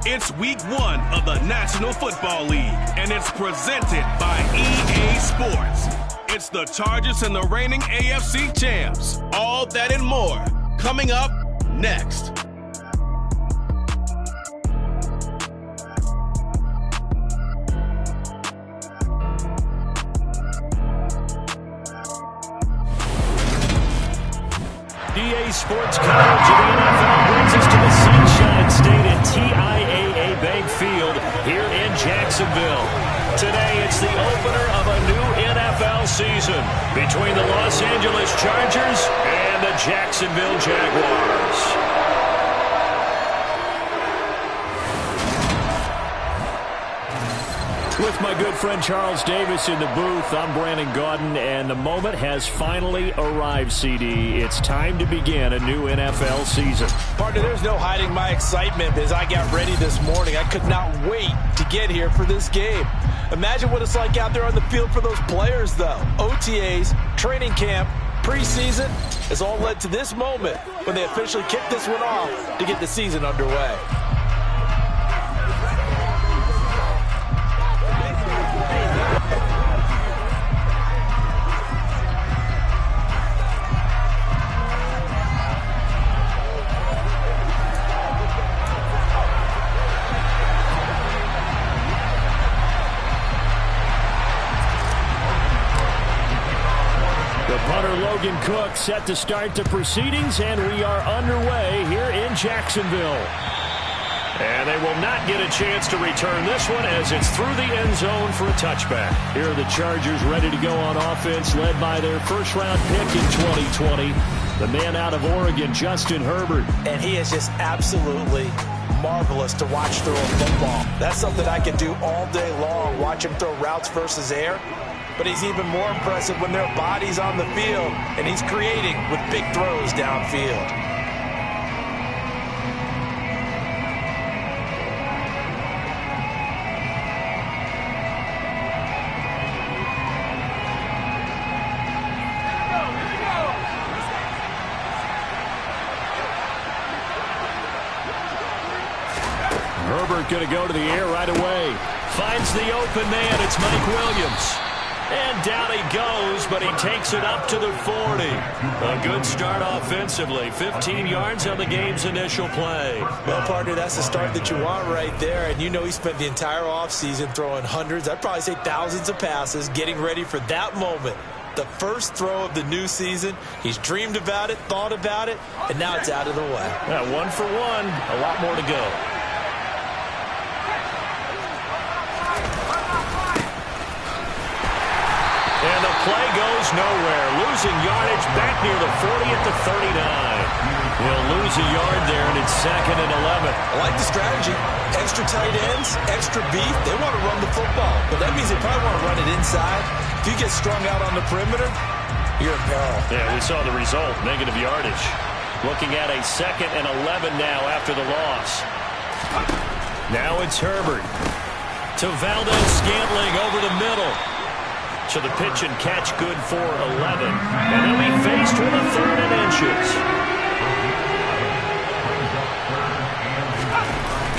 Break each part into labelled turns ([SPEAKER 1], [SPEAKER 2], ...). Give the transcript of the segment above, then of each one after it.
[SPEAKER 1] It's week 1 of the National Football League, and it's presented by EA Sports. It's the Chargers and the reigning AFC champs. All that and more coming up next.
[SPEAKER 2] EA Sports coverage of the NFL brings us to the Sunshine State at TIAA Bank Field here in Jacksonville. Today, it's the opener of a new NFL season between the Los Angeles Chargers and the Jacksonville Jaguars. With my good friend Charles Davis in the booth, I'm Brandon Gaudin, and the moment has finally arrived, CD. It's time to begin a new NFL season.
[SPEAKER 3] Partner, there's no hiding my excitement as I got ready this morning. I could not wait to get here for this game. Imagine what it's like out there on the field for those players, though. OTAs, training camp, preseason has all led to this moment when they officially kick this one off to get the season underway.
[SPEAKER 2] Logan Cook set to start the proceedings, and we are underway here in Jacksonville. And they will not get a chance to return this one as it's through the end zone for a touchback. Here are the Chargers ready to go on offense, led by their first-round pick in 2020, the man out of Oregon, Justin Herbert.
[SPEAKER 3] And he is just absolutely marvelous to watch throw a football. That's something I can do all day long, watch him throw routes versus air. But he's even more impressive when their body's on the field, and he's creating with big throws downfield.
[SPEAKER 2] Herbert going to go to the air right away. Finds the open man. It's Mike Williams. And down he goes, but he takes it up to the 40. A good start offensively. 15 yards on the game's initial play.
[SPEAKER 3] Well, partner, that's the start that you want right there. And you know he spent the entire offseason throwing hundreds, I'd probably say thousands of passes, getting ready for that moment. The first throw of the new season. He's dreamed about it, thought about it, and now it's out of the way.
[SPEAKER 2] Yeah, 1 for 1. A lot more to go. And the play goes nowhere. Losing yardage back near the 40 at the 39. He'll lose a yard there, and it's 2nd and 11.
[SPEAKER 3] I like the strategy. Extra tight ends, extra beef. They want to run the football, but that means they probably want to run it inside. If you get strung out on the perimeter, you're in peril.
[SPEAKER 2] Yeah, we saw the result, negative yardage. Looking at a 2nd and 11 now after the loss. Now it's Herbert. To Valdez-Scantling over the middle. To the pitch and catch, good for 11. And they'll be faced with a 3rd and inches.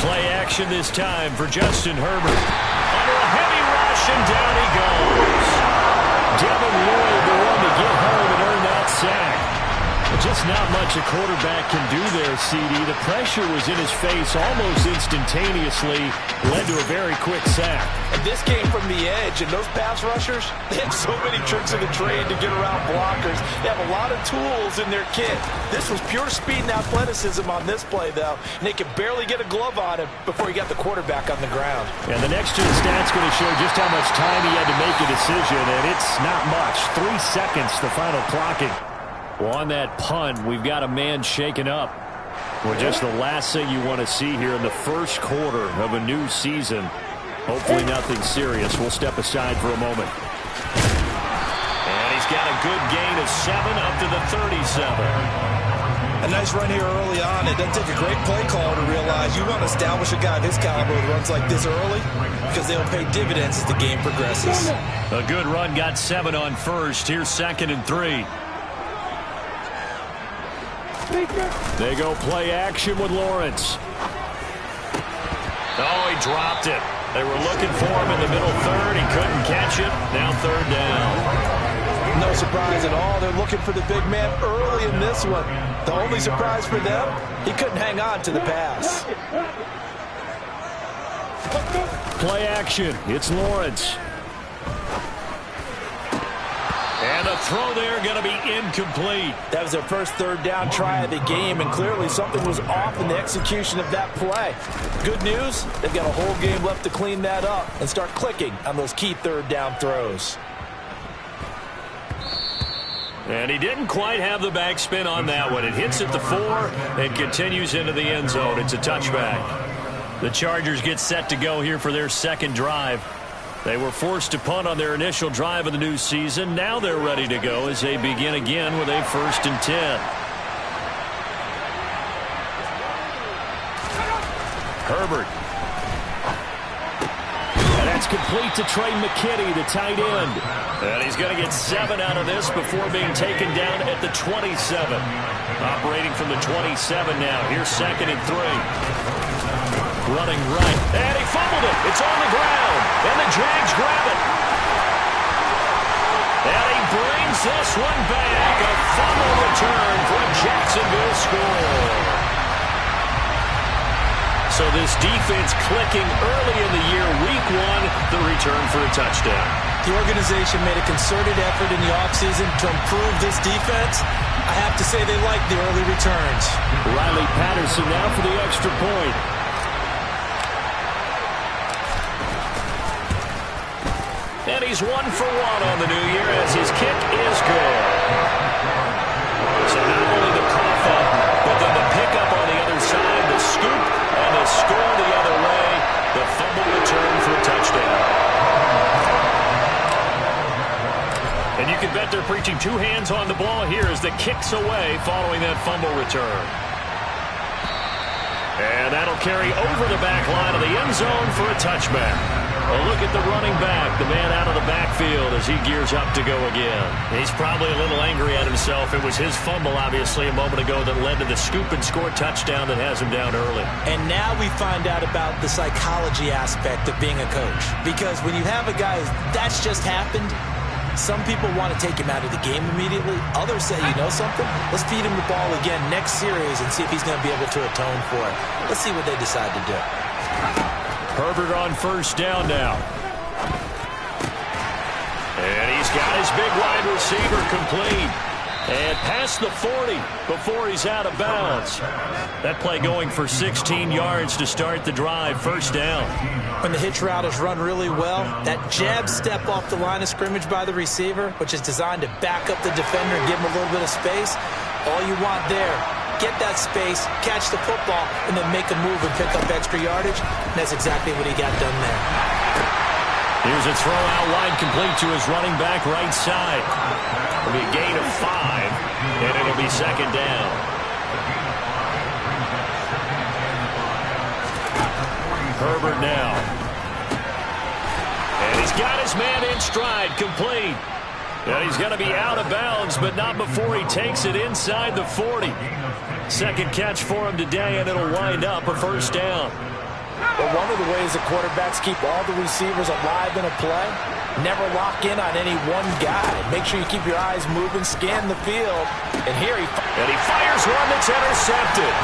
[SPEAKER 2] Play action this time for Justin Herbert. Under a heavy rush, and down he goes. Devin Lloyd, the one to get home and earn that sack. Just not much a quarterback can do there, CD. The pressure was in his face almost instantaneously, led to a very quick sack.
[SPEAKER 3] And this came from the edge, and those pass rushers, they have so many tricks of the trade to get around blockers. They have a lot of tools in their kit. This was pure speed and athleticism on this play, though, and they could barely get a glove on him before he got the quarterback on the ground.
[SPEAKER 2] And the next two stats going to show just how much time he had to make a decision, and it's not much. 3 seconds, the final clocking. Well, on that punt, we've got a man shaken up. Well, just the last thing you want to see here in the first quarter of a new season. Hopefully nothing serious. We'll step aside for a moment. And he's got a good gain of 7 up to the 37.
[SPEAKER 3] A nice run here early on. It doesn't take a great play caller to realize you want to establish a guy of his caliber who runs like this early because they'll pay dividends as the game progresses.
[SPEAKER 2] A good run, got 7 on first. Here's 2nd and 3. They go play action with Lawrence. Oh, he dropped it. They were looking for him in the middle third. He couldn't catch it. Now third down.
[SPEAKER 3] No surprise at all. They're looking for the big man early in this one. The only surprise for them, he couldn't hang on to the pass.
[SPEAKER 2] Play action. It's Lawrence. And the throw there going to be incomplete.
[SPEAKER 3] That was their first third down try of the game, and clearly something was off in the execution of that play. Good news, they've got a whole game left to clean that up and start clicking on those key third down throws.
[SPEAKER 2] And he didn't quite have the backspin on that one. It hits at the 4 and continues into the end zone. It's a touchback. The Chargers get set to go here for their second drive. They were forced to punt on their initial drive of the new season. Now they're ready to go as they begin again with a 1st and 10. Herbert. And that's complete to Trey McKitty, the tight end. And he's going to get 7 out of this before being taken down at the 27. Operating from the 27 now. Here's 2nd and 3. Running right. And he fumbled it. It's on the ground. And the Jags grab it. And he brings this one back. A fumble return for a Jacksonville score. So this defense clicking early in the year, week 1, the return for a touchdown.
[SPEAKER 3] The organization made a concerted effort in the offseason to improve this defense. I have to say they like the early returns.
[SPEAKER 2] Riley Patterson now for the extra point. And he's 1 for 1 on the new year as his kick is good. So not only the cough up, but then the pickup on the other side, the scoop, and the score the other way. The fumble return for a touchdown. And you can bet they're preaching 2 hands on the ball here as the kick's away following that fumble return. And that'll carry over the back line of the end zone for a touchback. A look at the running back, the man out of the backfield as he gears up to go again. He's probably a little angry at himself. It was his fumble, obviously, a moment ago that led to the scoop and score touchdown that has him down early.
[SPEAKER 3] And now we find out about the psychology aspect of being a coach. Because when you have a guy that's just happened, some people want to take him out of the game immediately. Others say, you know something? Let's feed him the ball again next series and see if he's going to be able to atone for it. Let's see what they decide to do.
[SPEAKER 2] Herbert on 1st down now. And he's got his big wide receiver complete. And past the 40 before he's out of bounds. That play going for 16 yards to start the drive. 1st down.
[SPEAKER 3] When the hitch route is run really well, that jab step off the line of scrimmage by the receiver, which is designed to back up the defender and give him a little bit of space, all you want there, get that space, catch the football, and then make a move and pick up extra yardage. And that's exactly what he got done there.
[SPEAKER 2] Here's a throw out wide complete to his running back right side. It'll be a gain of 5, and it'll be 2nd down. Herbert now. And he's got his man in stride, complete. And he's going to be out of bounds, but not before he takes it inside the 40. 2nd catch for him today, and it'll wind up a 1st down.
[SPEAKER 3] Well, one of the ways that quarterbacks keep all the receivers alive in a play, never lock in on any one guy. Make sure you keep your eyes moving, scan the field. And here he
[SPEAKER 2] fires one that's intercepted.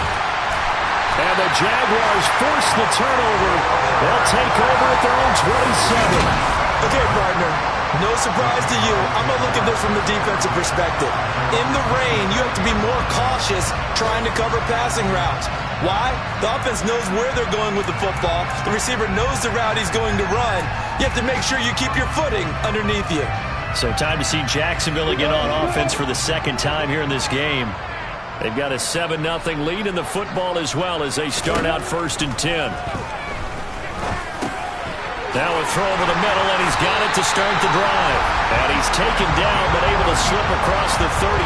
[SPEAKER 2] And the Jaguars force the turnover. They'll take over at their own 27.
[SPEAKER 3] Okay, partner. No surprise to you. I'm going to look at this from the defensive perspective. In the rain, you have to be more cautious trying to cover passing routes. Why? The offense knows where they're going with the football. The receiver knows the route he's going to run. You have to make sure you keep your footing underneath you.
[SPEAKER 2] So time to see Jacksonville again on offense for the 2nd time here in this game. They've got a 7-0 lead in the football as well as they start out 1st and 10. Now a throw over the middle, and he's got it to start the drive. And he's taken down, but able to slip across the 35.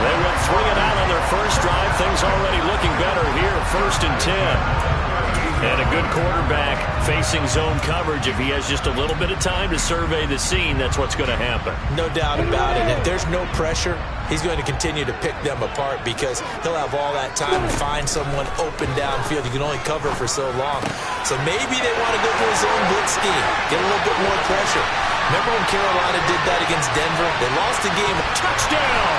[SPEAKER 2] They went 3 and out on their first drive. Things already looking better here, 1st and 10. And a good quarterback facing zone coverage. If he has just a little bit of time to survey the scene, that's what's going to happen.
[SPEAKER 3] No doubt about it. If there's no pressure, he's going to continue to pick them apart because he'll have all that time to find someone open downfield. You can only cover for so long. So maybe they want to go to his own blitz scheme, get a little bit more pressure. Remember when Carolina did that against Denver? They lost the game.
[SPEAKER 2] Touchdown!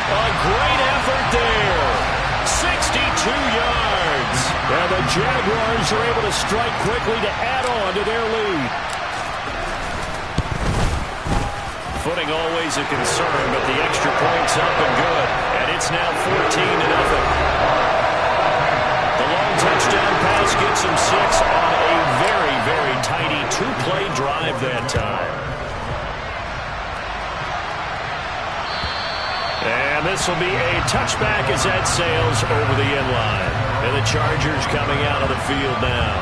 [SPEAKER 2] A great effort there. 62 yards. And the Jaguars are able to strike quickly to add on to their lead. Footing always a concern, but the extra point's up and good. And it's now 14-0. The long touchdown pass gets him 6 on a very, very tidy two-play drive that time. And this will be a touchback as that sails over the end line. And the Chargers coming out of the field now.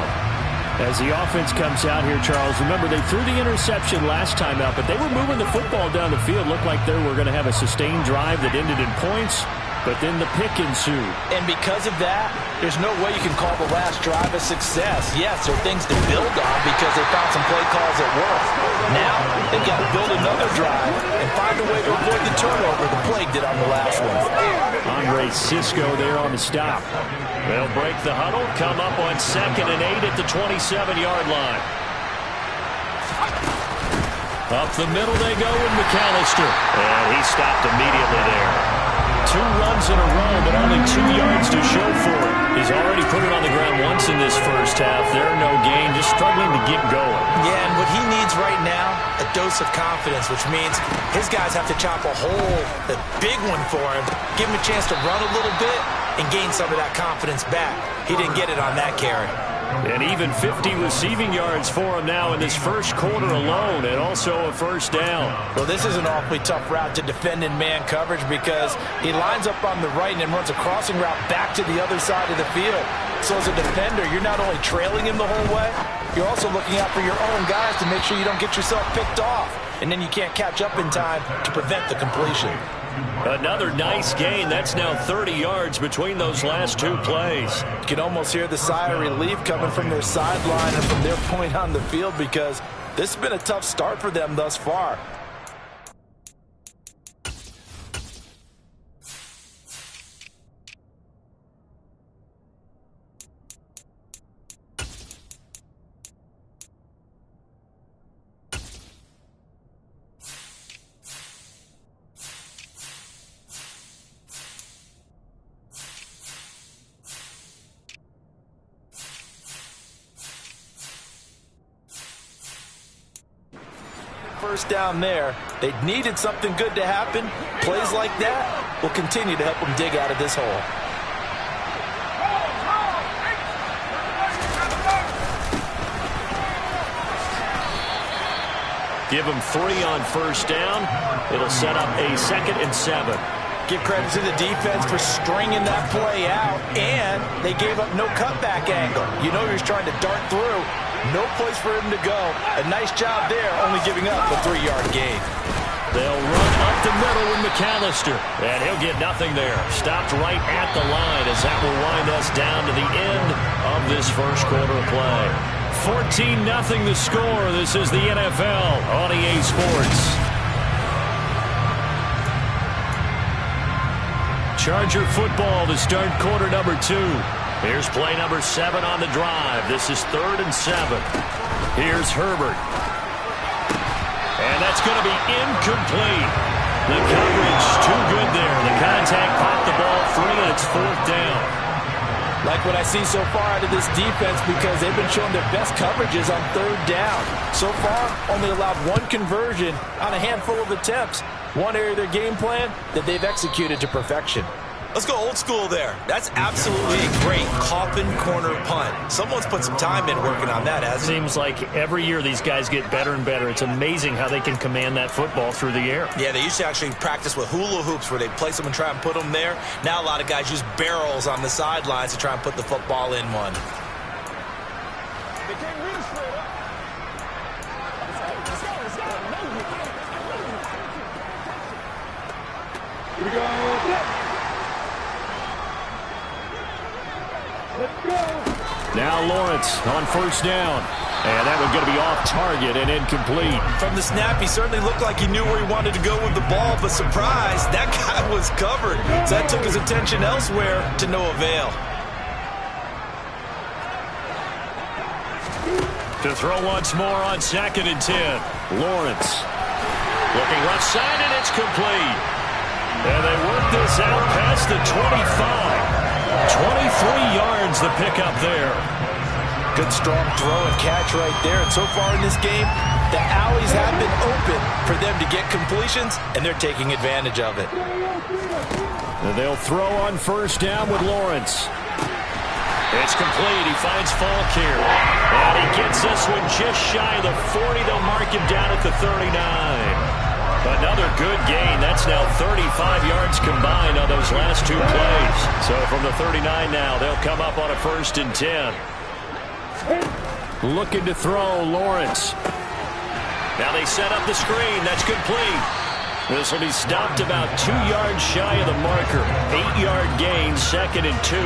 [SPEAKER 2] As the offense comes out here, Charles, remember they threw the interception last time out, but they were moving the football down the field. Looked like they were going to have a sustained drive that ended in points, but then the pick ensued.
[SPEAKER 3] And because of that, there's no way you can call the last drive a success. Yes, there are things to build on because they found some play calls that work. Now, they've got to build another drive and find a way to avoid the turnover the plague did on the last one.
[SPEAKER 2] Andre Cisco there on the stop. They'll break the huddle, come up on 2nd and 8 at the 27-yard line. Up the middle they go with McAllister. And he stopped immediately there. 2 runs in a row, but only 2 yards to show for it. He's already put it on the ground once in this first half. There, no gain, just struggling to get going.
[SPEAKER 3] Yeah, and what he needs right now, a dose of confidence, which means his guys have to chop a hole, a big one for him, give him a chance to run a little bit, and gain some of that confidence back. He didn't get it on that carry.
[SPEAKER 2] And even 50 receiving yards for him now in this first quarter alone, and also a first down.
[SPEAKER 3] Well, this is an awfully tough route to defend in man coverage because he lines up on the right and then runs a crossing route back to the other side of the field. So as a defender, you're not only trailing him the whole way, you're also looking out for your own guys to make sure you don't get yourself picked off. And then you can't catch up in time to prevent the completion.
[SPEAKER 2] Another nice gain. That's now 30 yards between those last 2 plays.
[SPEAKER 3] You can almost hear the sigh of relief coming from their sideline and from their point on the field because this has been a tough start for them thus far. First down there. They needed something good to happen. Plays like that will continue to help them dig out of this hole.
[SPEAKER 2] Give them 3 on first down. It'll set up a 2nd and 7.
[SPEAKER 3] Give credit to the defense for stringing that play out, and they gave up no cutback angle. You know he's trying to dart through. No place for him to go. A nice job there, only giving up a 3-yard gain.
[SPEAKER 2] They'll run up the middle with McAllister, and he'll get nothing there. Stopped right at the line as that will wind us down to the end of this first quarter of play. 14-0 the score. This is the NFL on EA Sports. Charger football to start quarter number 2. Here's play number 7 on the drive. This is 3rd and 7. Here's Herbert. And that's going to be incomplete. The coverage too good there. The contact popped the ball free, and it's 4th down.
[SPEAKER 3] Like what I see so far out of this defense because they've been showing their best coverages on 3rd down. So far, only allowed 1 conversion on a handful of attempts. One area of their game plan that they've executed to perfection.
[SPEAKER 4] Let's go old school there. That's absolutely a great coffin corner punt. Someone's put some time in working on that, hasn't it?
[SPEAKER 2] Seems like every year these guys get better and better. It's amazing how they can command that football through the air.
[SPEAKER 4] Yeah, they used to actually practice with hula hoops where they'd place them and try and put them there. Now a lot of guys use barrels on the sidelines to try and put the football in one.
[SPEAKER 5] Here we go. Let's go.
[SPEAKER 2] Now Lawrence on first down. And that one's going to be off target and incomplete.
[SPEAKER 3] From the snap, he certainly looked like he knew where he wanted to go with the ball, but surprise, that guy was covered. So that took his attention elsewhere to no avail.
[SPEAKER 2] To throw once more on 2nd and 10. Lawrence looking left side, and it's complete. And they work this out past the 25. 23 yards the pickup there.
[SPEAKER 3] Good strong throw and catch right there. And so far in this game, the alleys have been open for them to get completions, and they're taking advantage of it.
[SPEAKER 2] And they'll throw on first down with Lawrence. It's complete. He finds Falk here. And he gets this one just shy of the 40. They'll mark him down at the 39. Another good gain. That's now 35 yards combined on those last two plays. So from the 39 now, they'll come up on a 1st and 10. Looking to throw, Lawrence. Now they set up the screen. That's complete. This will be stopped about 2 yards shy of the marker. 8-yard gain, 2nd and 2.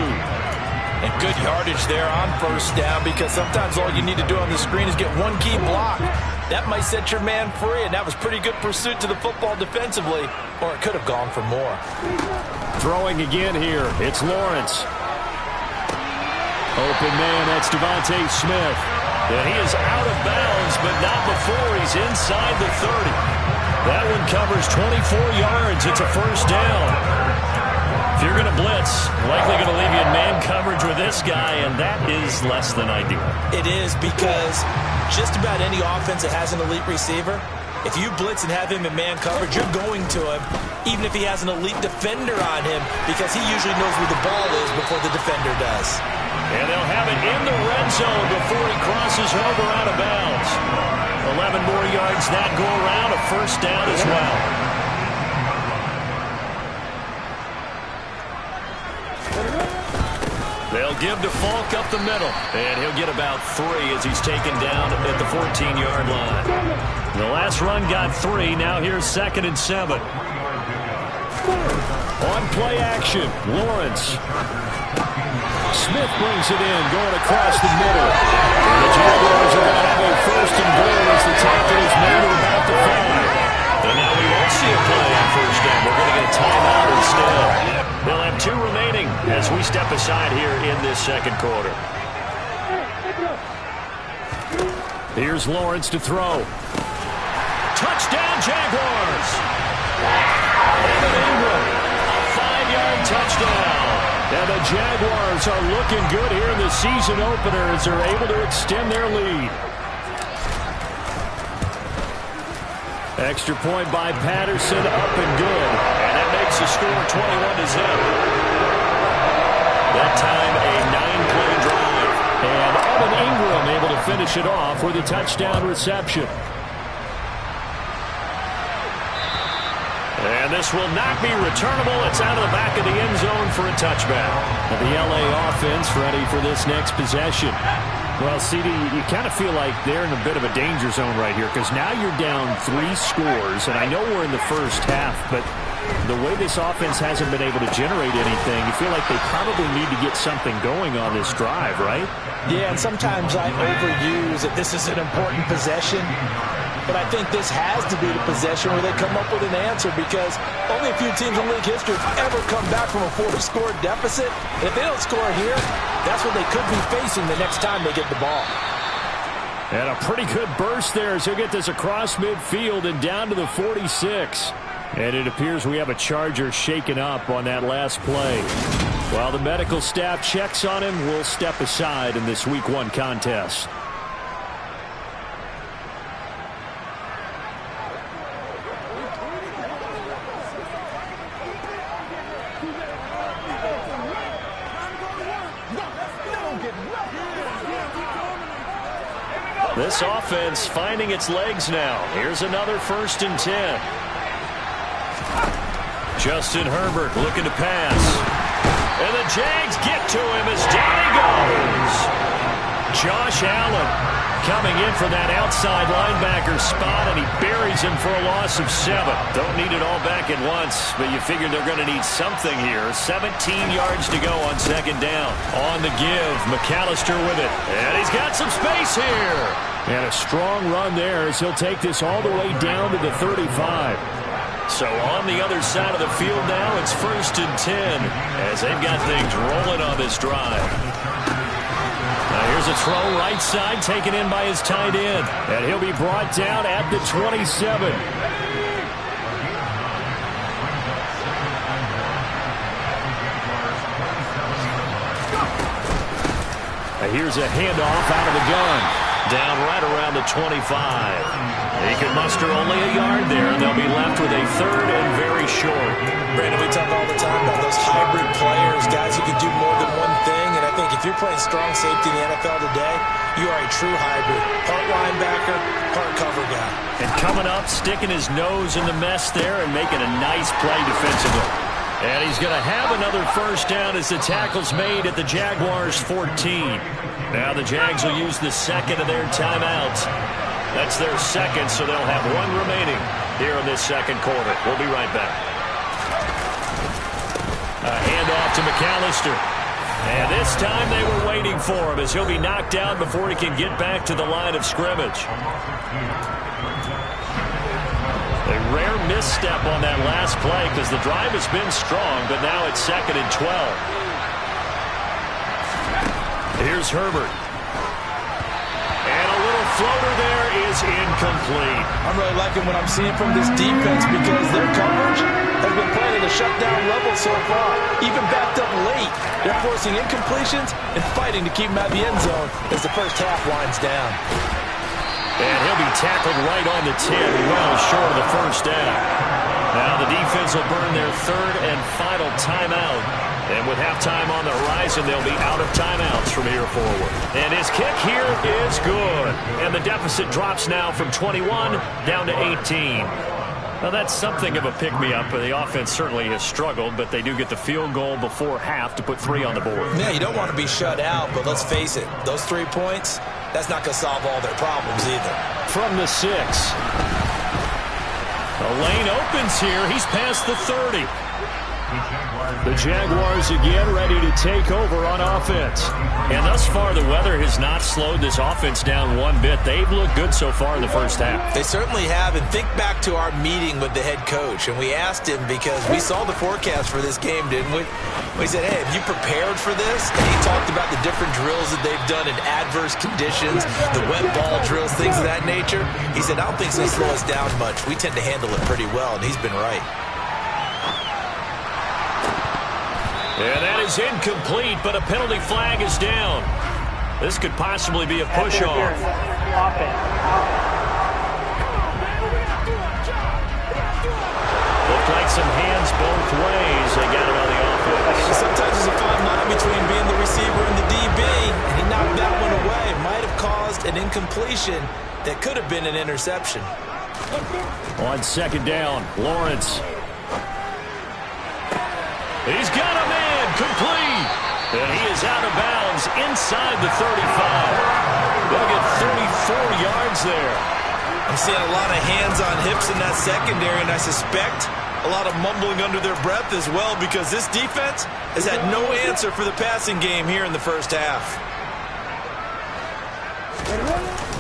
[SPEAKER 3] And good yardage there on first down, because sometimes all you need to do on the screen is get one key block. That might set your man free, and that was pretty good pursuit to the football defensively, or it could have gone for more.
[SPEAKER 2] Throwing again here. It's Lawrence. Open man, that's Devontae Smith. And he is out of bounds, but not before he's inside the 30. That one covers 24 yards. It's a first down. If you're going to blitz, likely going to leave you in man coverage with this guy, and that is less than ideal.
[SPEAKER 3] It is, because just about any offense that has an elite receiver, if you blitz and have him in man coverage, you're going to him, even if he has an elite defender on him, because he usually knows where the ball is before the defender does.
[SPEAKER 2] And they'll have it in the red zone before he crosses over out of bounds. 11 more yards that go around, a first down as well. They'll give to Falk up the middle, and he'll get about 3 as he's taken down at the 14-yard line. The last run got 3. Now here's 2nd and 7. On play action, Lawrence. Smith brings it in, going across the middle. And the Jaguars are going to have a 1st and goal as the tackle is made at about the 5. And now we won't see a play on first down. We're going to get a timeout instead. They'll have 2 remaining as we step aside here in this 2nd quarter. Here's Lawrence to throw. Touchdown, Jaguars! Evan Ingram, a 5-yard touchdown. And the Jaguars are looking good here in the season opener as they're able to extend their lead. Extra point by Patterson, up and good. And that makes the score 21-0. That time a 9-play drive. And Evan Ingram able to finish it off with a touchdown reception. And this will not be returnable. It's out of the back of the end zone for a touchback. And the LA offense ready for this next possession. Well, CD, you kind of feel like they're in a bit of a danger zone right here, because now you're down 3 scores, and I know we're in the first half, but the way this offense hasn't been able to generate anything, you feel like they probably need to get something going on this drive, right?
[SPEAKER 3] Yeah, and sometimes I overuse that this is an important possession. But I think this has to be the possession where they come up with an answer, because only a few teams in league history have ever come back from a 4-score deficit. And if they don't score here, that's what they could be facing the next time they get the ball.
[SPEAKER 2] And a pretty good burst there as he'll get this across midfield and down to the 46. And it appears we have a Charger shaken up on that last play. While the medical staff checks on him, we'll step aside in this Week 1 contest. This offense finding its legs now. Here's another 1st and 10. Justin Herbert looking to pass. And the Jags get to him as down he goes. Josh Allen coming in for that outside linebacker spot, and he buries him for a loss of 7. Don't need it all back at once, but you figure they're going to need something here. 17 yards to go on second down. On the give, McAllister with it. And he's got some space here. And a strong run there as he'll take this all the way down to the 35. So on the other side of the field now, it's 1st and 10 as they've got things rolling on this drive. Now here's a throw right side taken in by his tight end. And he'll be brought down at the 27. Now here's a handoff out of the gun. Down right around the 25. He can muster only a yard there, and they'll be left with a 3rd and very short.
[SPEAKER 3] Brandon, we talk all the time about those hybrid players, guys who can do more than one thing. And I think if you're playing strong safety in the NFL today, you are a true hybrid. Part linebacker, part cover guy.
[SPEAKER 2] And coming up, sticking his nose in the mess there and making a nice play defensively. And he's going to have another first down as the tackle's made at the Jaguars' 14. Now the Jags will use the second of their timeouts. That's their second, so they'll have 1 remaining here in this second quarter. We'll be right back. A handoff to McAllister. And this time they were waiting for him as he'll be knocked down before he can get back to the line of scrimmage. A rare misstep on that last play because the drive has been strong, but now it's 2nd and 12. Here's Herbert. And a little floater there is incomplete.
[SPEAKER 3] I'm really liking what I'm seeing from this defense because their coverage has been playing at a shutdown level so far. Even backed up late, they're forcing incompletions and fighting to keep them out of the end zone as the first half winds down.
[SPEAKER 2] And he'll be tackled right on the 10, well short of the first down. Now the defense will burn their 3rd and final timeout. And with halftime on the horizon, they'll be out of timeouts from here forward. And his kick here is good. And the deficit drops now from 21 down to 18. Now that's something of a pick-me-up. The offense certainly has struggled, but they do get the field goal before half to put 3 on the board.
[SPEAKER 3] Yeah, you don't want to be shut out, but let's face it, those 3 points, that's not going to solve all their problems either.
[SPEAKER 2] From the 6. The lane opens here. He's past the 30. The Jaguars again ready to take over on offense. And thus far, the weather has not slowed this offense down one bit. They've looked good so far in the first half.
[SPEAKER 3] They certainly have. And think back to our meeting with the head coach. And we asked him because we saw the forecast for this game, didn't we? We said, hey, have you prepared for this? And he talked about the different drills that they've done in adverse conditions, the wet ball drills, things of that nature. He said, I don't think it's going to slow us down much. We tend to handle it pretty well, and he's been right.
[SPEAKER 2] And that is incomplete, but a penalty flag is down. This could possibly be a push-off. Looked like some hands both ways. They got it on the offense.
[SPEAKER 3] Sometimes there's a fine line between being the receiver and the DB, and he knocked that one away. Might have caused an incompletion that could have been an interception.
[SPEAKER 2] On second down, Lawrence. He's got a man complete. And he is out of bounds inside the 35. They'll get 34 yards there.
[SPEAKER 3] I'm seeing a lot of hands on hips in that secondary, and I suspect a lot of mumbling under their breath as well because this defense has had no answer for the passing game here in the first half.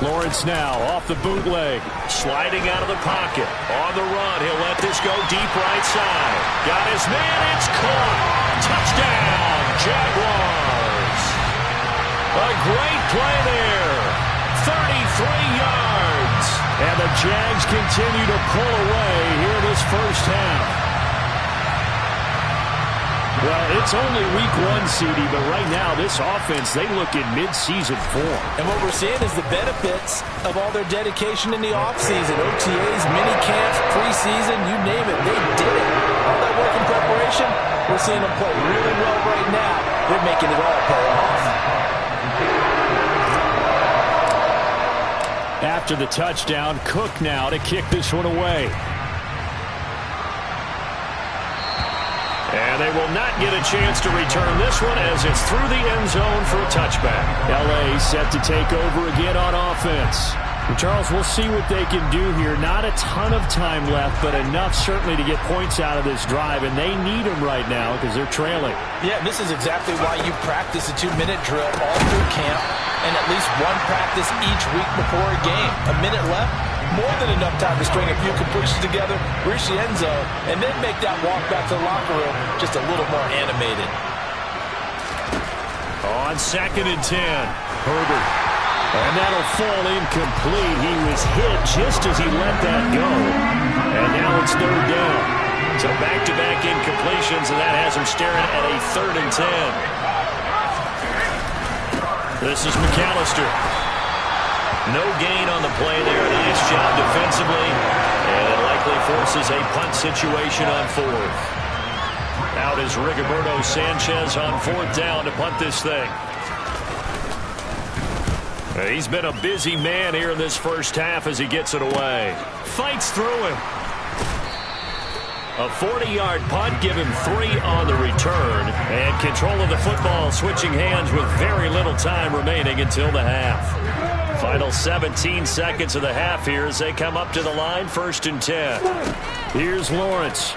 [SPEAKER 2] Lawrence now off the bootleg, sliding out of the pocket. On the run, he'll let this go deep right side. Got his man, it's caught. Touchdown, Jaguars. A great play there. 33 yards. And the Jags continue to pull away here this first half. Well, it's only week 1, CD, but right now this offense, they look in mid-season form.
[SPEAKER 3] And what we're seeing is the benefits of all their dedication in the offseason. OTAs, mini camps, preseason, you name it, they did it. All that work in preparation, we're seeing them play really well right now. They're making it all pay off.
[SPEAKER 2] After the touchdown, Cook now to kick this one away. And they will not get a chance to return this one as it's through the end zone for a touchback. L.A. set to take over again on offense. And Charles, we'll see what they can do here. Not a ton of time left, but enough certainly to get points out of this drive, and they need them right now because they're trailing.
[SPEAKER 3] Yeah, this is exactly why you practice a 2-minute drill all through camp and at least one practice each week before a game. A minute left, more than enough time to string a few completions together, reach the end zone, and then make that walk back to the locker room just a little more animated.
[SPEAKER 2] On 2nd and 10, Herbert. And that'll fall incomplete. He was hit just as he let that go. And now it's 3rd down. So back-to-back incompletions, and that has him staring at a 3rd and 10. This is McAllister. No gain on the play there. Nice job defensively. And it likely forces a punt situation on 4th. Out is Rigoberto Sanchez on 4th down to punt this thing. He's been a busy man here in this first half as he gets it away. Fights through him. A 40-yard punt, give him 3 on the return. And control of the football switching hands with very little time remaining until the half. Final 17 seconds of the half here as they come up to the line, 1st and 10. Here's Lawrence.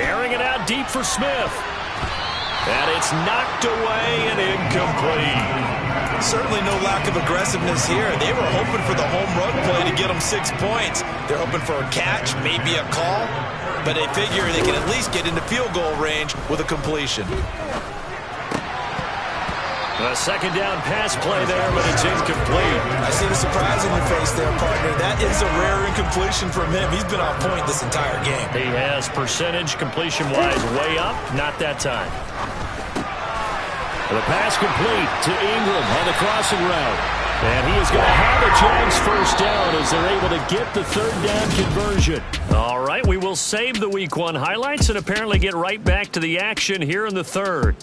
[SPEAKER 2] Airing it out deep for Smith. And it's knocked away and incomplete.
[SPEAKER 4] Certainly no lack of aggressiveness here. They were hoping for the home run play to get them 6 points. They're hoping for a catch, maybe a call, but they figure they can at least get into field goal range with a completion.
[SPEAKER 2] A 2nd down pass play there, but it's incomplete.
[SPEAKER 4] I see the surprise in your face there, partner. That is a rare incompletion from him. He's been on point this entire game.
[SPEAKER 2] He has percentage completion-wise way up, not that time. The pass complete to Ingram on the crossing route. And he is going to have a Jags 1st down as they're able to get the 3rd down conversion. All right, we will save the Week 1 highlights and apparently get right back to the action here in the 3rd.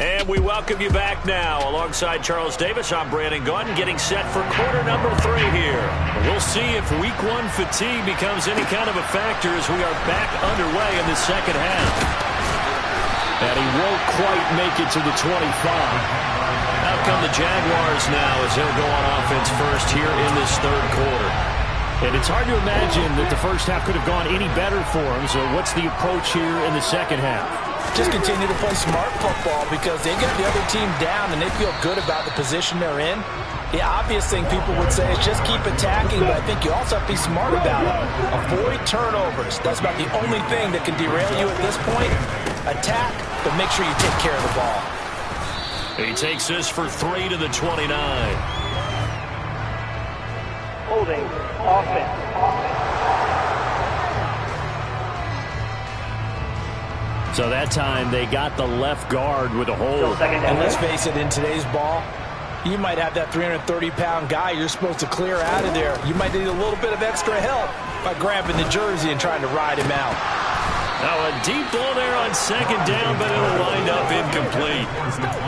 [SPEAKER 2] And we welcome you back now. Alongside Charles Davis, I'm Brandon Gaudin, getting set for quarter number 3 here. We'll see if Week 1 fatigue becomes any kind of a factor as we are back underway in the second half. And he won't quite make it to the 25. Out come the Jaguars now as they'll go on offense first here in this 3rd quarter. And it's hard to imagine that the first half could have gone any better for him. So what's the approach here in the second half?
[SPEAKER 3] Just continue to play smart football because they got the other team down and they feel good about the position they're in. The obvious thing people would say is just keep attacking, but I think you also have to be smart about it. Avoid turnovers. That's about the only thing that can derail you at this point. Attack, but make sure you take care of the ball.
[SPEAKER 2] He takes this for 3 to the 29.
[SPEAKER 6] Holding offense.
[SPEAKER 2] So that time they got the left guard with a hold.
[SPEAKER 3] And let's face it, in today's ball, you might have that 330-pound guy you're supposed to clear out of there. You might need a little bit of extra help by grabbing the jersey and trying to ride him out.
[SPEAKER 2] Now a deep ball there on 2nd down, but it'll wind up incomplete.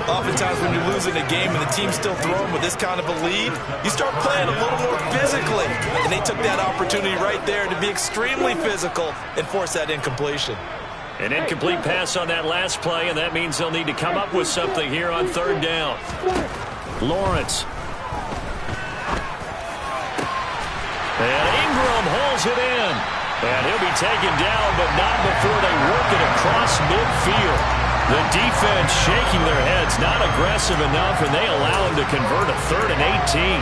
[SPEAKER 4] Oftentimes when you're losing a game and the team's still throwing with this kind of a lead, you start playing a little more physically. And they took that opportunity right there to be extremely physical and force that incompletion.
[SPEAKER 2] An incomplete pass on that last play, and that means they'll need to come up with something here on 3rd down. Lawrence. And Ingram hauls it in. And he'll be taken down, but not before they work it across midfield. The defense shaking their heads, not aggressive enough, and they allow him to convert a 3rd and 18.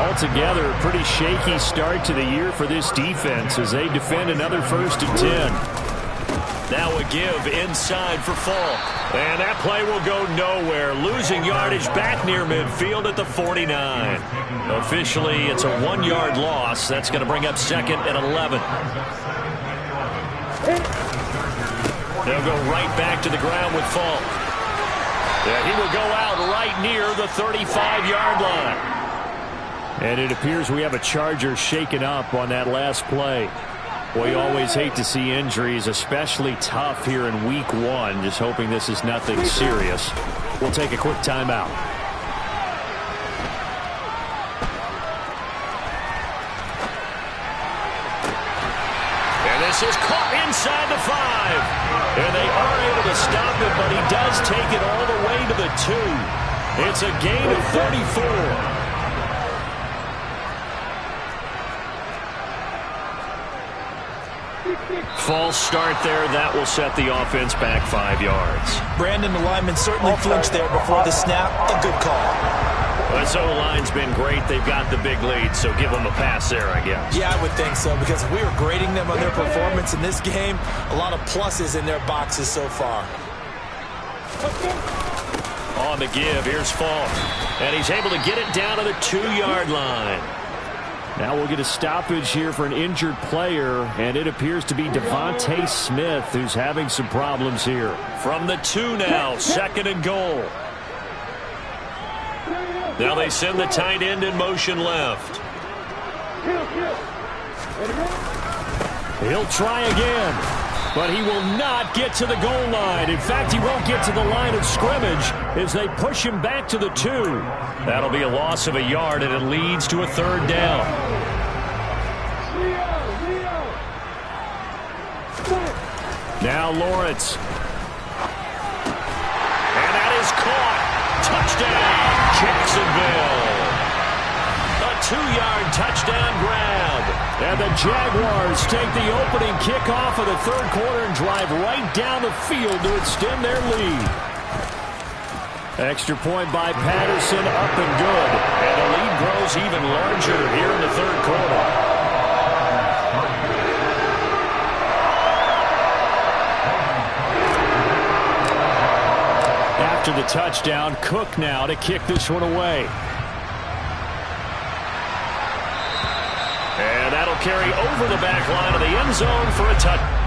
[SPEAKER 2] Altogether, a pretty shaky start to the year for this defense as they defend another 1st and 10. Now a give inside for Falk. And that play will go nowhere. Losing yardage back near midfield at the 49. Officially, it's a 1-yard loss. That's going to bring up 2nd and 11. They'll go right back to the ground with Falk. Yeah, he will go out right near the 35-yard line. And it appears we have a Charger shaken up on that last play. We always hate to see injuries, especially tough here in week 1. Just hoping this is nothing serious. We'll take a quick timeout. And this is caught inside the 5. And they are able to stop it, but he does take it all the way to the 2. It's a gain of 34. False start there. That will set the offense back 5 yards.
[SPEAKER 3] Brandon, the lineman certainly flinched there before the snap. A good call.
[SPEAKER 2] This O-line's been great. They've got the big lead, so give them a pass there, I guess.
[SPEAKER 3] Yeah, I would think so, because if we were grading them on their performance in this game, a lot of pluses in their boxes so far.
[SPEAKER 2] On the give, here's Falk. And he's able to get it down to the 2-yard line. Now we'll get a stoppage here for an injured player, and it appears to be Devontae Smith who's having some problems here. From the 2 now, 2nd and goal. Now they send the tight end in motion left. He'll try again, but he will not get to the goal line. In fact, he won't get to the line of scrimmage as they push him back to the 2. That'll be a loss of a yard, and it leads to a 3rd down. Now Lawrence. And that is caught. Touchdown, Jacksonville. A 2-yard touchdown grab. And the Jaguars take the opening kickoff of the 3rd quarter and drive right down the field to extend their lead. Extra point by Patterson, up and good. And the lead grows even larger here in the 3rd quarter. After the touchdown, Cook now to kick this one away. And that'll carry over the back line of the end zone for a touchdown.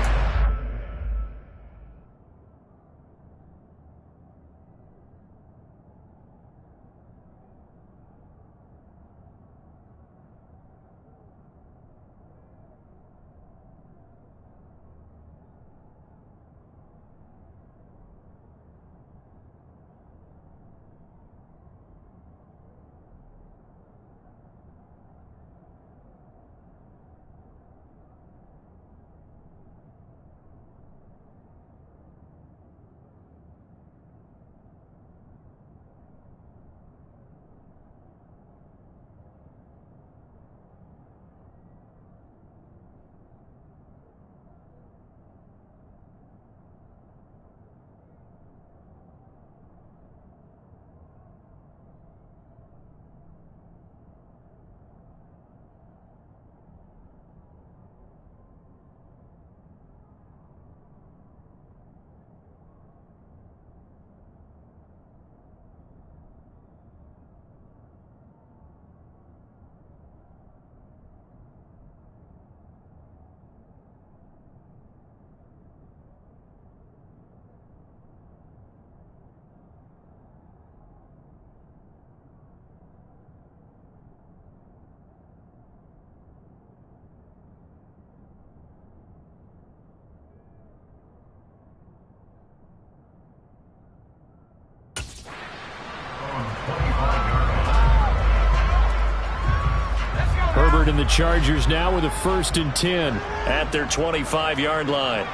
[SPEAKER 2] Herbert and the Chargers now with a 1st and 10 at their 25-yard line.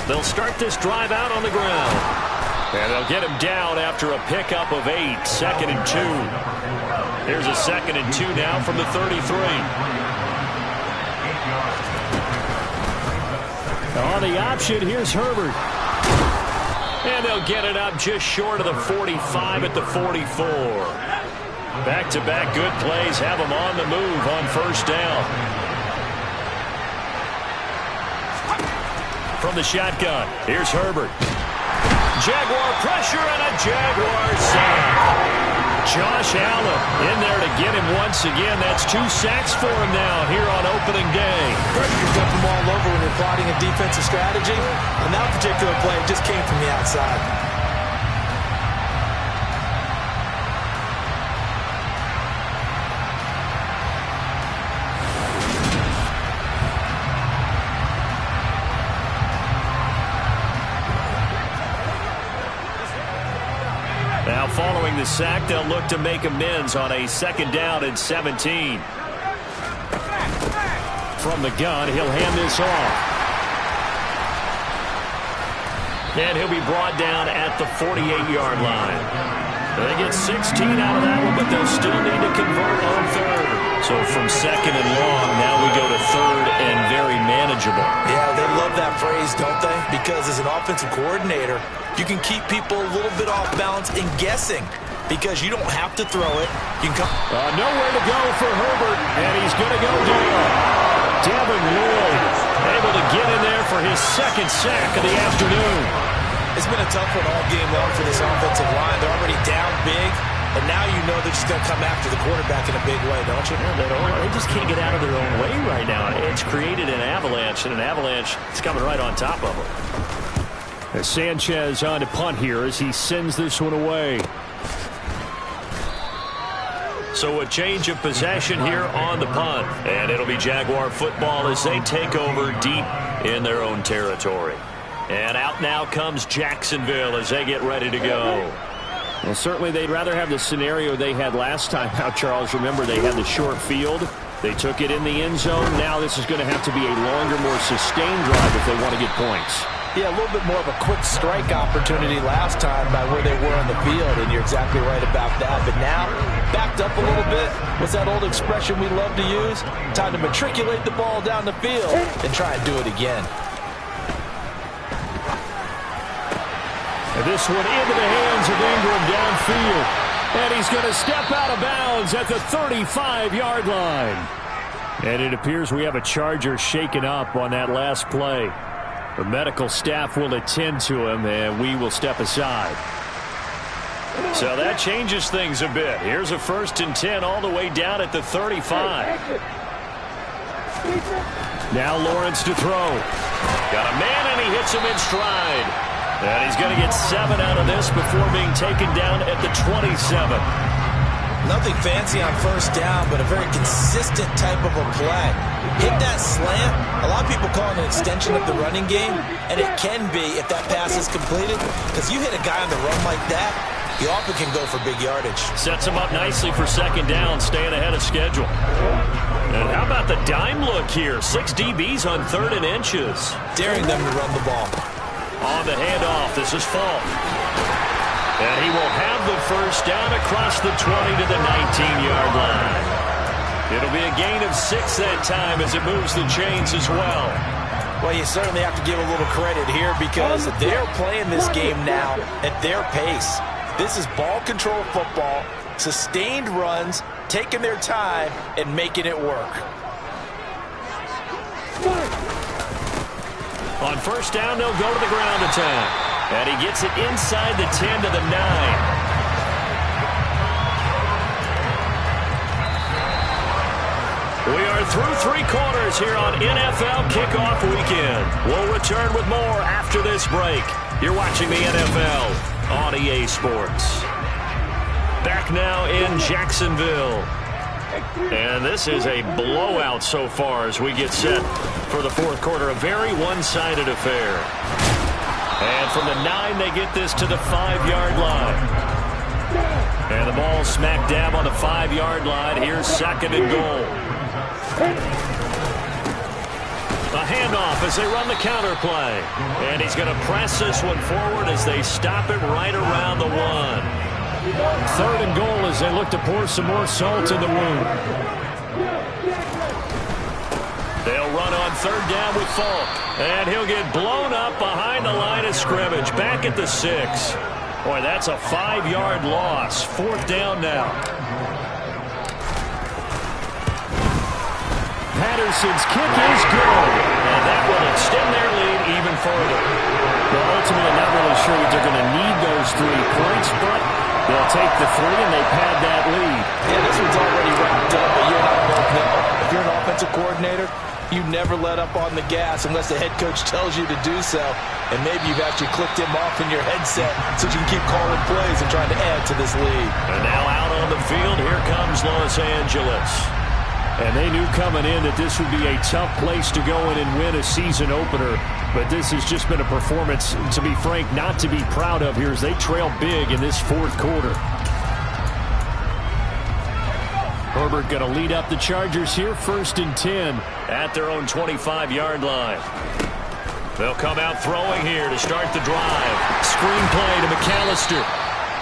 [SPEAKER 2] They'll start this drive out on the ground. And they'll get him down after a pickup of 8, 2nd and 2. Here's a 2nd and 2 now from the 33. On the option, here's Herbert. And they'll get it up just short of the 45 at the 44. Back-to-back good plays have them on the move on 1st down. From the shotgun, here's Herbert. Jaguar pressure and a Jaguar sack. Josh Allen in there to get him once again. That's 2 sacks for him now here on opening day.
[SPEAKER 3] You dump them all over when you're plotting a defensive strategy. And that particular play just came from the outside.
[SPEAKER 2] the sack. They'll look to make amends on a 2nd down and 17. From the gun, he'll hand this off. And he'll be brought down at the 48-yard line. They get 16 out of that one, but they'll still need to convert on 3rd. So from 2nd and long, now we go to 3rd and very manageable.
[SPEAKER 4] Yeah, they love that phrase, don't they? Because as an offensive coordinator, you can keep people a little bit off balance and guessing because you don't have to throw it. You can come.
[SPEAKER 2] Nowhere to go for Herbert, and he's going to go down. Devin Lloyd able to get in there for his 2nd sack of the afternoon.
[SPEAKER 4] It's been a tough one all game long for this offensive line. They're already down big, and now you know they're just going to come after the quarterback in a big way, don't you?
[SPEAKER 2] Yeah, they just can't get out of their own way right now. It's created an avalanche, and an avalanche is coming right on top of them. As Sanchez on to punt here as he sends this one away. So a change of possession here on the punt. And it'll be Jaguar football as they take over deep in their own territory. And out now comes Jacksonville as they get ready to go. Well, certainly they'd rather have the scenario they had last time out, Charles. Remember, they had the short field. They took it in the end zone. Now this is going to have to be a longer, more sustained drive if they want to get points.
[SPEAKER 3] Yeah, a little bit more of a quick strike opportunity last time by where they were on the field, and you're exactly right about that. But now, backed up a little bit. What's that old expression we love to use? Time to matriculate the ball down the field and try and do it again.
[SPEAKER 2] And this one into the hands of Ingram downfield. And he's going to step out of bounds at the 35-yard line. And it appears we have a Charger shaken up on that last play. The medical staff will attend to him, and we will step aside. So that changes things a bit. Here's a 1st and 10 all the way down at the 35. Now Lawrence to throw. Got a man, and he hits him in stride. And he's going to get 7 out of this before being taken down at the 27.
[SPEAKER 4] Nothing fancy on 1st down, but a very consistent type of a play. Hit that slant. A lot of people call it an extension of the running game, and it can be if that pass is completed, because you hit a guy on the run like that, you often can go for big yardage.
[SPEAKER 2] Sets him up nicely for 2nd down, staying ahead of schedule. And how about the dime look here? 6 DBs on 3rd and inches.
[SPEAKER 4] Daring them to run the ball.
[SPEAKER 2] On the handoff, this is Falk. And he will have the 1st down across the 20 to the 19-yard line. It'll be a gain of 6 that time as it moves the chains as well.
[SPEAKER 4] Well, you certainly have to give a little credit here because they're playing this game now at their pace. This is ball control football, sustained runs, taking their time and making it work.
[SPEAKER 2] On 1st down, they'll go to the ground attack. And he gets it inside the 10 to the 9. We are through 3 quarters here on NFL Kickoff Weekend. We'll return with more after this break. You're watching the NFL on EA Sports. Back now in Jacksonville. And this is a blowout so far as we get set for the 4th quarter. A very one-sided affair. And from the 9, they get this to the 5-yard line. And the ball smack dab on the 5-yard line. Here's 2nd and goal. A handoff as they run the counter play. And he's going to press this one forward as they stop it right around the 1. 3rd and goal as they look to pour some more salt in the wound. They'll run on 3rd down with Falk. And he'll get blown up behind the line of scrimmage. Back at the 6. Boy, that's a 5-yard loss. 4th down now. Patterson's kick is good. And that will extend their lead even further. Well, ultimately, not really sure that they're going to need those 3 points, but they'll take the 3 and they pad that lead.
[SPEAKER 3] Yeah, this one's already wrapped up, but you and I both know. If you're an offensive coordinator, you never let up on the gas unless the head coach tells you to do so. And maybe you've actually clicked him off in your headset so you can keep calling plays and trying to add to this lead.
[SPEAKER 2] And now out on the field, here comes Los Angeles. And they knew coming in that this would be a tough place to go in and win a season opener. But this has just been a performance, to be frank, not to be proud of here as they trail big in this 4th quarter. Herbert going to lead up the Chargers here, 1st and 10 at their own 25-yard line. They'll come out throwing here to start the drive. Screen play to McAllister.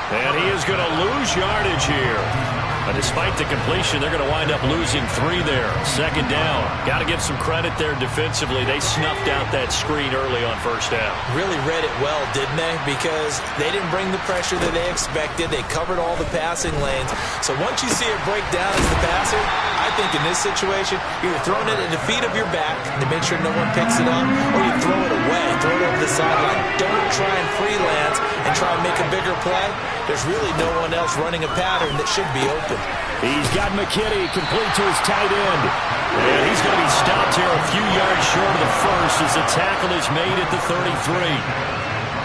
[SPEAKER 2] And he is going to lose yardage here. But despite the completion, they're going to wind up losing 3 there. 2nd down. Got to give some credit there defensively. They snuffed out that screen early on 1st down.
[SPEAKER 3] Really read it well, didn't they? Because they didn't bring the pressure that they expected. They covered all the passing lanes. So once you see it break down as the passer, I think in this situation, you're throwing it at the feet of your back to make sure no one picks it up, or you throw it away, throw it over the sideline. Don't try and freelance and try and make a bigger play. There's really no one else running a pattern that should be open.
[SPEAKER 2] He's got McKinney complete to his tight end. And he's going to be stopped here a few yards short of the first as the tackle is made at the 33.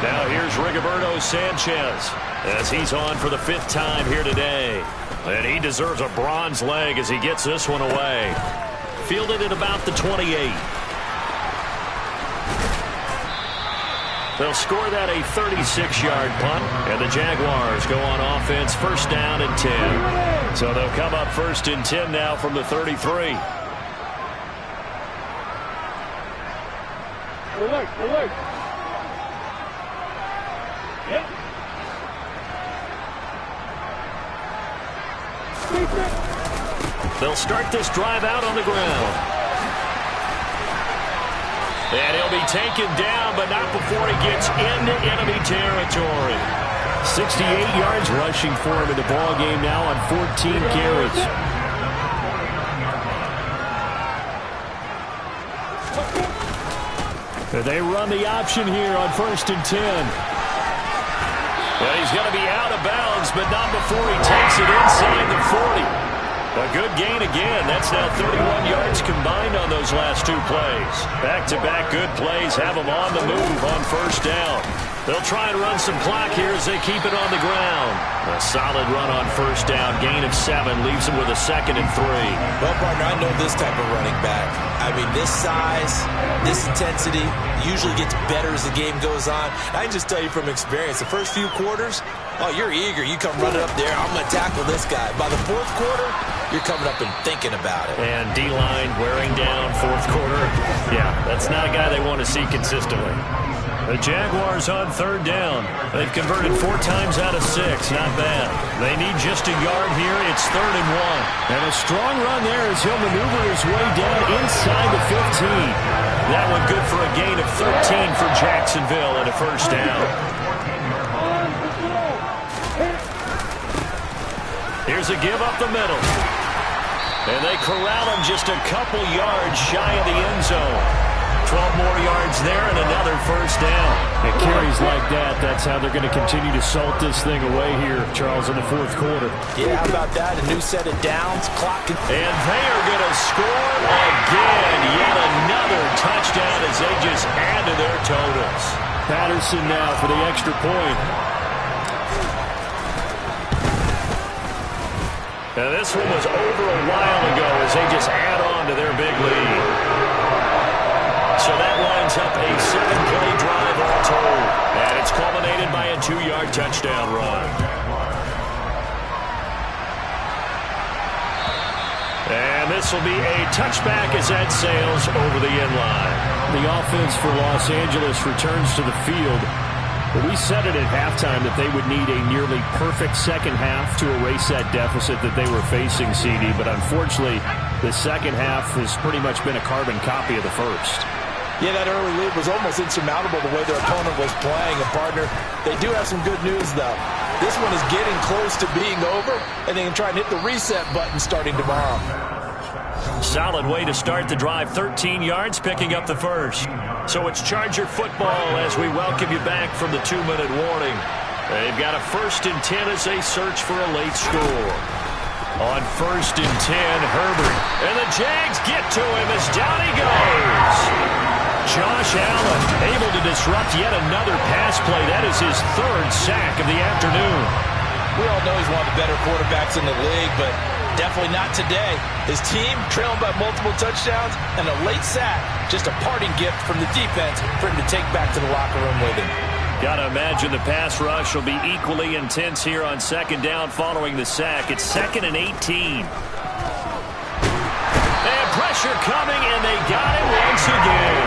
[SPEAKER 2] Now here's Rigoberto Sanchez as he's on for the 5th time here today. And he deserves a bronze leg as he gets this one away. Fielded at about the 28. They'll score that a 36-yard punt, and the Jaguars go on offense 1st down and 10. So they'll come up 1st and 10 now from the 33.
[SPEAKER 5] Relax. Yeah.
[SPEAKER 2] They'll start this drive out on the ground. And he'll be taken down, but not before he gets into enemy territory. 68 yards rushing for him in the ball game now on 14 carries. They run the option here on 1st and 10. Well, he's going to be out of bounds, but not before he takes it inside the 40. A good gain again. That's now 31 yards combined on those last 2 plays. Back-to-back good plays have them on the move on 1st down. They'll try and run some clock here as they keep it on the ground. A solid run on 1st down. Gain of 7 leaves them with a 2nd and 3.
[SPEAKER 3] Well, partner, I know this type of running back. I mean, this size, this intensity usually gets better as the game goes on. I can just tell you from experience, the first few quarters, oh, you're eager. You come running up there. I'm going to tackle this guy. By the 4th quarter, you're coming up and thinking about it.
[SPEAKER 2] And D-line wearing down 4th quarter. Yeah, that's not a guy they want to see consistently. The Jaguars on 3rd down. They've converted 4 times out of 6. Not bad. They need just a yard here. It's 3rd and 1. And a strong run there as he'll maneuver his way down inside the 15. That one good for a gain of 13 for Jacksonville and a 1st down. Here's a give up the middle. And they corral him just a couple yards shy of the end zone. 12 more yards there and another 1st down. It carries like that. That's how they're going to continue to salt this thing away here, Charles, in the 4th quarter.
[SPEAKER 3] Yeah, how about that? A new set of downs, clock.
[SPEAKER 2] And they are going to score again. Yet another touchdown as they just add to their totals. Patterson now for the extra point. Now this one was over a while ago as they just add on to their big lead. So that lines up a 7-play drive all told. And it's culminated by a 2-yard touchdown run. And this will be a touchback as that sails over the end line. The offense for Los Angeles returns to the field. We said it at halftime that they would need a nearly perfect second half to erase that deficit that they were facing, CD. But unfortunately, the second half has pretty much been a carbon copy of the first.
[SPEAKER 3] Yeah, that early lead was almost insurmountable the way their opponent was playing. And, partner, they do have some good news, though. This one is getting close to being over, and they can try and hit the reset button starting tomorrow.
[SPEAKER 2] Solid way to start the drive. 13 yards, picking up the first. So it's Charger football as we welcome you back from the 2-minute warning. They've got a 1st and 10 as they search for a late score. On 1st and 10, Herbert. And the Jags get to him as down he goes. Josh Allen able to disrupt yet another pass play. That is his 3rd sack of the afternoon.
[SPEAKER 3] We all know he's one of the better quarterbacks in the league, but definitely not today. His team trailing by multiple touchdowns and a late sack. Just a parting gift from the defense for him to take back to the locker room with him.
[SPEAKER 2] Got to imagine the pass rush will be equally intense here on 2nd down following the sack. It's 2nd and 18. pressure coming, and they got him once again.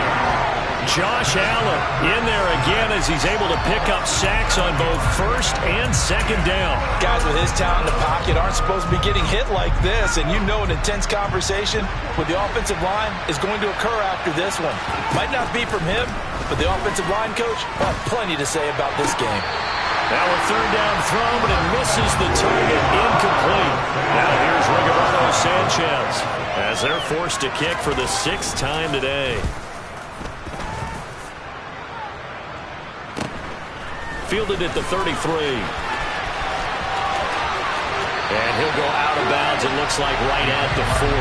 [SPEAKER 2] Josh Allen in there again as he's able to pick up sacks on both first and second down.
[SPEAKER 3] Guys with his talent in the pocket aren't supposed to be getting hit like this, and you know an intense conversation with the offensive line is going to occur after this one. Might not be from him, but the offensive line coach will have plenty to say about this game.
[SPEAKER 2] Now a third down throw, but it misses the target, incomplete. Now here's Rigoberto Sanchez as they're forced to kick for the 6th time today. Fielded at the 33. And he'll go out of bounds, it looks like right at the 40.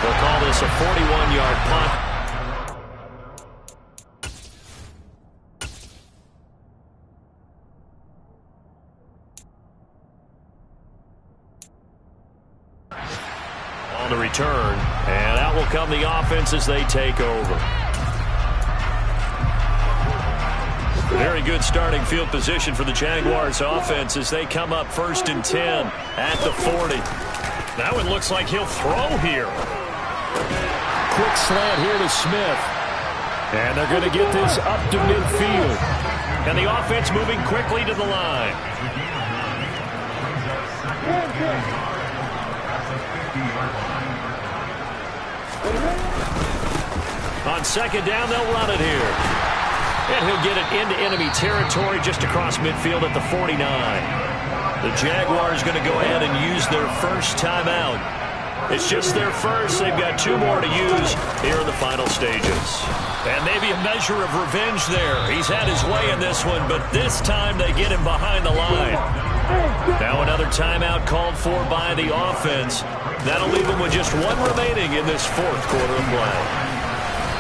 [SPEAKER 2] They'll call this a 41-yard punt. On the return, and out will come the offense as they take over. Very good starting field position for the Jaguars offense as they come up 1st and 10 at the 40. That one looks like he'll throw here. Quick slant here to Smith. And they're going to get this up to midfield. And the offense moving quickly to the line. On second down, they'll run it here. And he'll get it into enemy territory just across midfield at the 49. The Jaguars going to go ahead and use their first timeout. It's just their first. They've got 2 more to use here in the final stages. And maybe a measure of revenge there. He's had his way in this one, but this time they get him behind the line. Now another timeout called for by the offense. That'll leave him with just 1 remaining in this 4th quarter of play.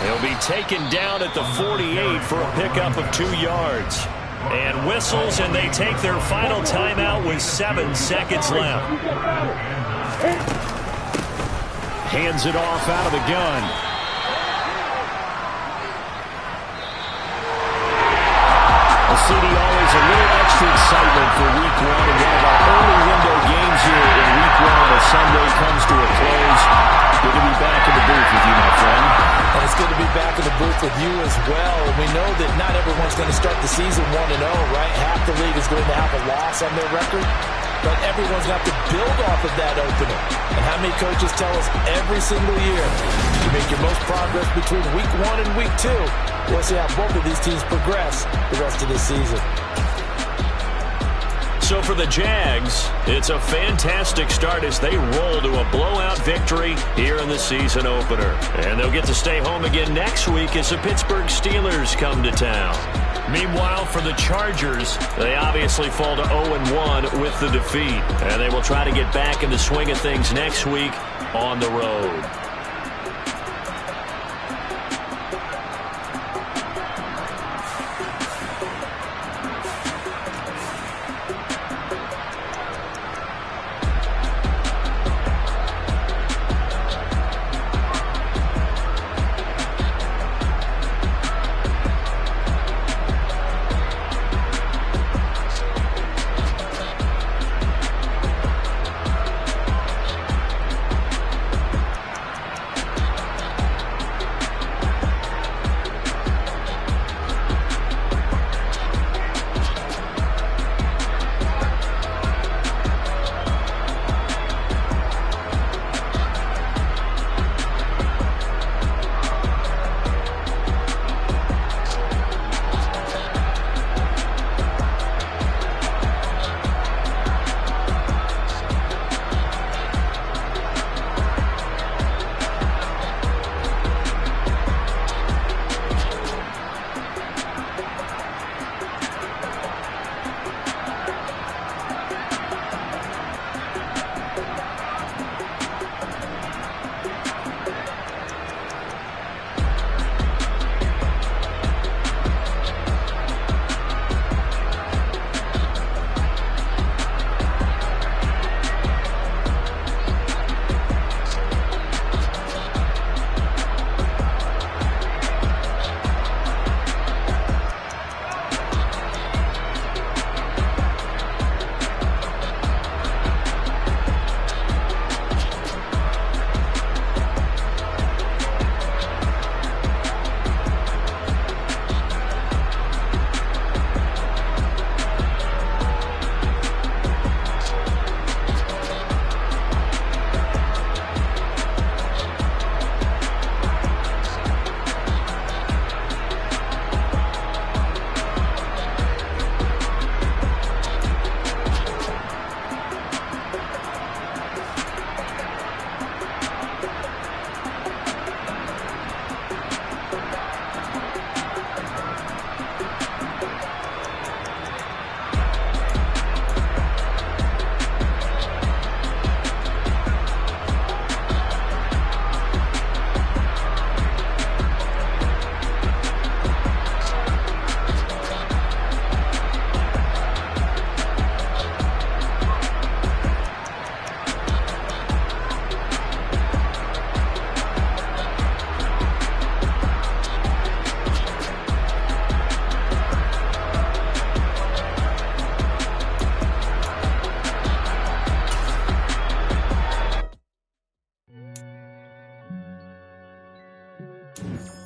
[SPEAKER 2] He'll be taken down at the 48 for a pickup of 2 yards. And whistles, and they take their final timeout with 7 seconds left. Hands it off out of the gun. A CD always a little extra excitement for week 1. And one of our early window games here in week 1 as Sunday comes to a close. Good to be back in the booth with you, my friend.
[SPEAKER 3] And it's good to be back in the booth with you as well. We know that not everyone's going to start the season 1-0, right? Half the league is going to have a loss on their record. But everyone's got to build off of that opener. And how many coaches tell us every single year, you make your most progress between week 1 and week 2. We'll see how both of these teams progress the rest of this season.
[SPEAKER 2] So for the Jags, it's a fantastic start as they roll to a blowout victory here in the season opener. And they'll get to stay home again next week as the Pittsburgh Steelers come to town. Meanwhile, for the Chargers, they obviously fall to 0-1 with the defeat. And they will try to get back in the swing of things next week on the road.
[SPEAKER 1] it.